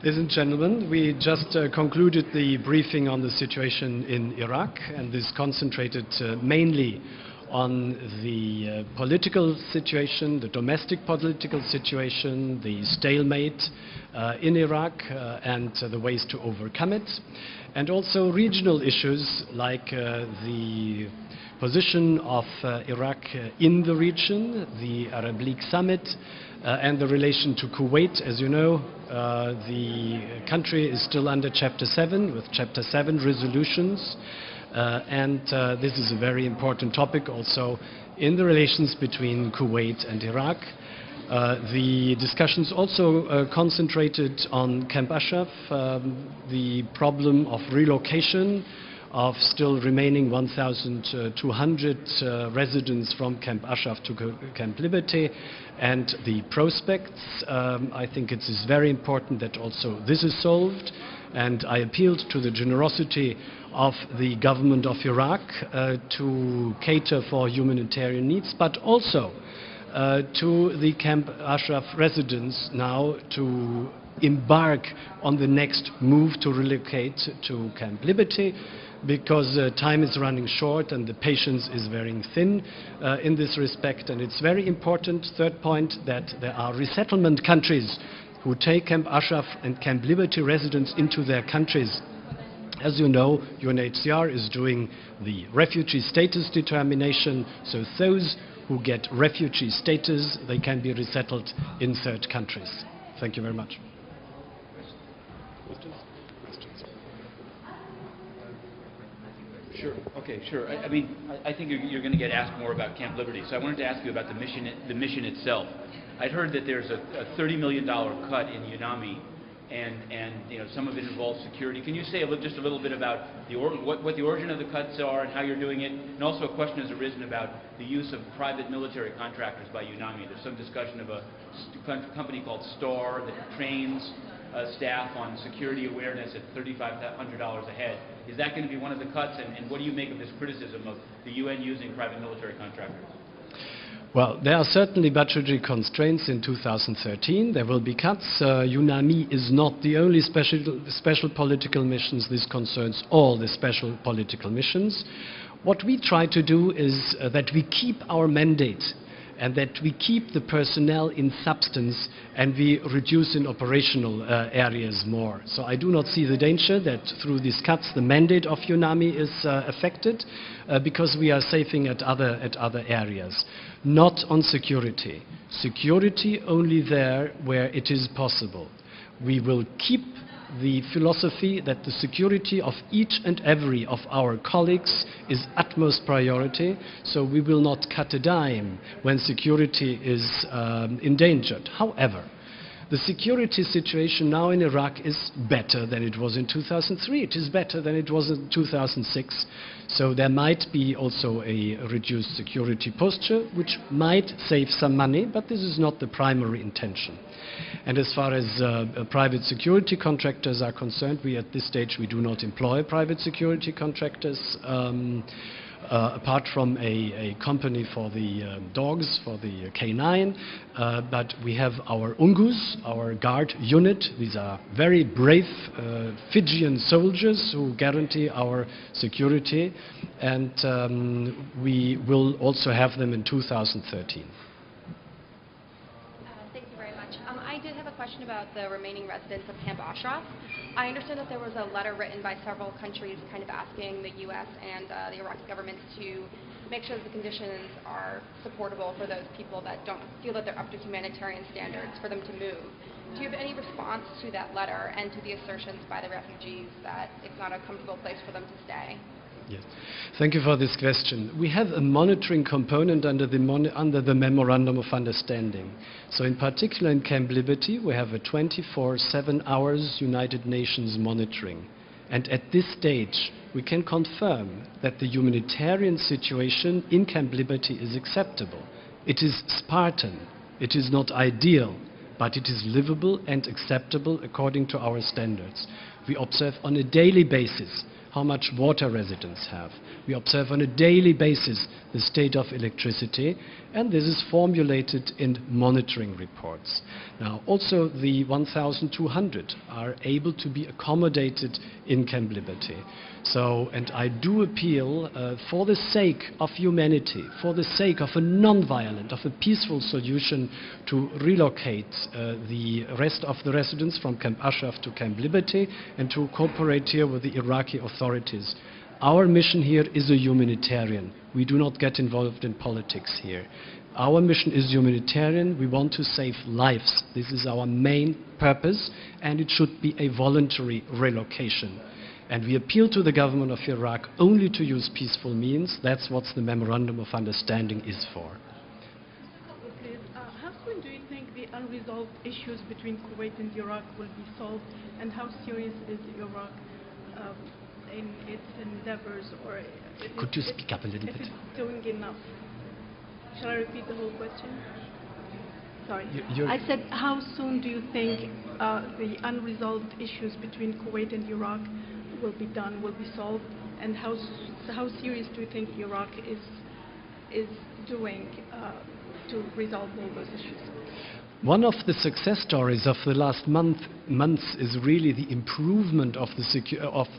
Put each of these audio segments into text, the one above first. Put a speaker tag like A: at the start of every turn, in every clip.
A: Ladies and gentlemen, we just concluded the briefing on the situation in Iraq, and this concentrated mainly on the political situation, the domestic political situation, the stalemate in Iraq and the ways to overcome it, and also regional issues like the position of Iraq in the region, the Arab League summit, and the relation to Kuwait. As you know, the country is still under Chapter 7 with Chapter 7 resolutions, and this is a very important topic also in the relations between Kuwait and Iraq. The discussions also concentrated on Camp Ashraf, the problem of relocation of still remaining 1,200 residents from Camp Ashraf to Camp Liberty, and the prospects. I think it is very important that also this is solved, and I appealed to the generosity of the government of Iraq to cater for humanitarian needs, but also to the Camp Ashraf residents now to embark on the next move to relocate to Camp Liberty, because time is running short and the patience is wearing thin in this respect. And it's very important, third point, that there are resettlement countries who take Camp Ashraf and Camp Liberty residents into their countries. As you know, UNHCR is doing the refugee status determination, so those who get refugee status, they can be resettled in third countries. Thank you very much.
B: Sure. Okay. Sure. I think you're going to get asked more about Camp Liberty. So I wanted to ask you about the mission itself. I'd heard that there's a $30 million cut in UNAMI, and some of it involves security. Can you say just a little bit about what the origin of the cuts are and how you're doing it? And also a question has arisen about the use of private military contractors by UNAMI. There's some discussion of a company called STAR that trains staff on security awareness at $3,500 a head. Is that going to be one of the cuts? And what do you make of this criticism of the UN using private military contractors?
A: Well, there are certainly budgetary constraints in 2013. There will be cuts. UNAMI is not the only special political missions. This concerns all the special political missions. What we try to do is that we keep our mandate and that we keep the personnel in substance and we reduce in operational areas more. So I do not see the danger that through these cuts the mandate of UNAMI is affected because we are saving at other areas. Not on security. Security only there where it is possible. We will keep the philosophy that the security of each and every of our colleagues is utmost priority, so we will not cut a dime when security is endangered. However, the security situation now in Iraq is better than it was in 2003. It is better than it was in 2006. So there might be also a reduced security posture, which might save some money, but this is not the primary intention. And as far as private security contractors are concerned, at this stage we do not employ private security contractors. Apart from a company for the dogs, for the canine, but we have our UNGUS, our guard unit. These are very brave Fijian soldiers who guarantee our security, and we will also have them in 2013.
C: Thank you very much. I did have a question about the remaining residents of Camp Ashraf. I understand that there was a letter written by several countries kind of asking the U.S. and the Iraqi governments to make sure that the conditions are supportable for those people that don't feel that they're up to humanitarian standards for them to move. Do you have any response to that letter and to the assertions by the refugees that it's not a comfortable place for them to stay?
A: Yes. Thank you for this question. We have a monitoring component under the Memorandum of Understanding. So in particular in Camp Liberty, we have a 24/7 hours United Nations monitoring. And at this stage, we can confirm that the humanitarian situation in Camp Liberty is acceptable. It is Spartan. It is not ideal, but it is livable and acceptable according to our standards. We observe on a daily basis how much water residents have. We observe on a daily basis the state of electricity, and this is formulated in monitoring reports. Now, also the 1,200 are able to be accommodated in Camp Liberty. So, and I do appeal for the sake of humanity, for the sake of a non-violent, of a peaceful solution, to relocate the rest of the residents from Camp Ashraf to Camp Liberty and to cooperate here with the Iraqi authorities. Our mission here is a humanitarian. We do not get involved in politics here. Our mission is humanitarian. We want to save lives. This is our main purpose, and it should be a voluntary relocation. And we appeal to the government of Iraq only to use peaceful means. That's what the Memorandum of Understanding is for.
D: Please, how soon do you think the unresolved issues between Kuwait and Iraq will be solved, and how serious is Iraq in its endeavors, or
A: Could you speak up a little
D: if
A: bit?
D: it's doing enough? Shall I repeat the whole question? Sorry.
A: You're-
D: I said, how soon do you think the unresolved issues between Kuwait and Iraq will be done, will be solved, and how serious do you think Iraq is doing to resolve all those issues?
A: One of the success stories of the last months is really the improvement of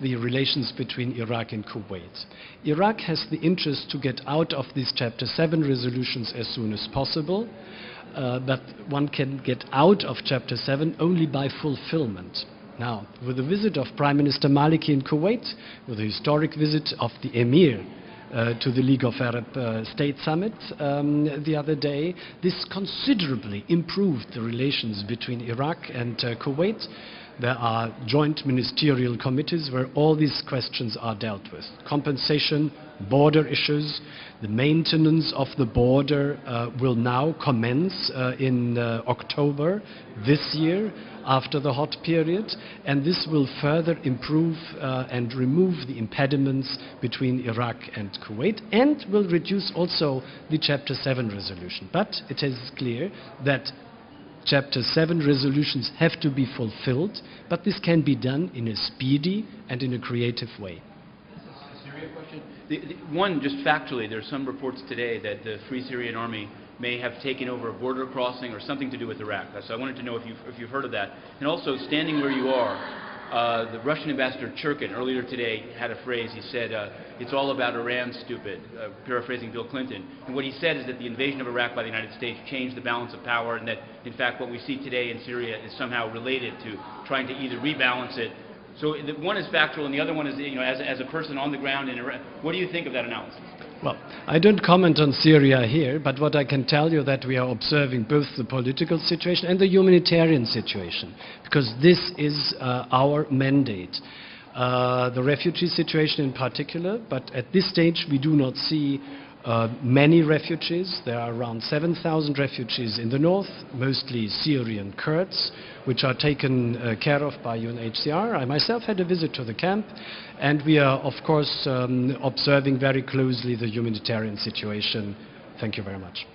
A: the relations between Iraq and Kuwait. Iraq has the interest to get out of these Chapter 7 resolutions as soon as possible, but one can get out of Chapter 7 only by fulfillment. Now, with the visit of Prime Minister Maliki in Kuwait, with the historic visit of the Emir to the League of Arab States Summit the other day, this considerably improved the relations between Iraq and Kuwait. There are joint ministerial committees where all these questions are dealt with. Compensation, border issues, the maintenance of the border will now commence in October this year, after the hot period, and this will further improve and remove the impediments between Iraq and Kuwait, and will reduce also the Chapter 7 resolution. But it is clear that Chapter 7 resolutions have to be fulfilled, but this can be done in a speedy and in a creative way.
B: Syria question? One, just factually, there's some reports today that the Free Syrian Army may have taken over a border crossing or something to do with Iraq. So I wanted to know if you've heard of that. And also, standing where you are, the Russian ambassador Churkin earlier today had a phrase. He said, it's all about Iran, stupid, paraphrasing Bill Clinton. And what he said is that the invasion of Iraq by the United States changed the balance of power, and that, in fact, what we see today in Syria is somehow related to trying to either rebalance it. So the one is factual, and the other one is, as a person on the ground in Iraq. What do you think of that analysis?
A: Well, I don't comment on Syria here, but what I can tell you that we are observing both the political situation and the humanitarian situation, because this is our mandate. The refugee situation in particular, but at this stage we do not see many refugees. There are around 7,000 refugees in the north, mostly Syrian Kurds, which are taken care of by UNHCR. I myself had a visit to the camp, and we are, of course, observing very closely the humanitarian situation. Thank you very much.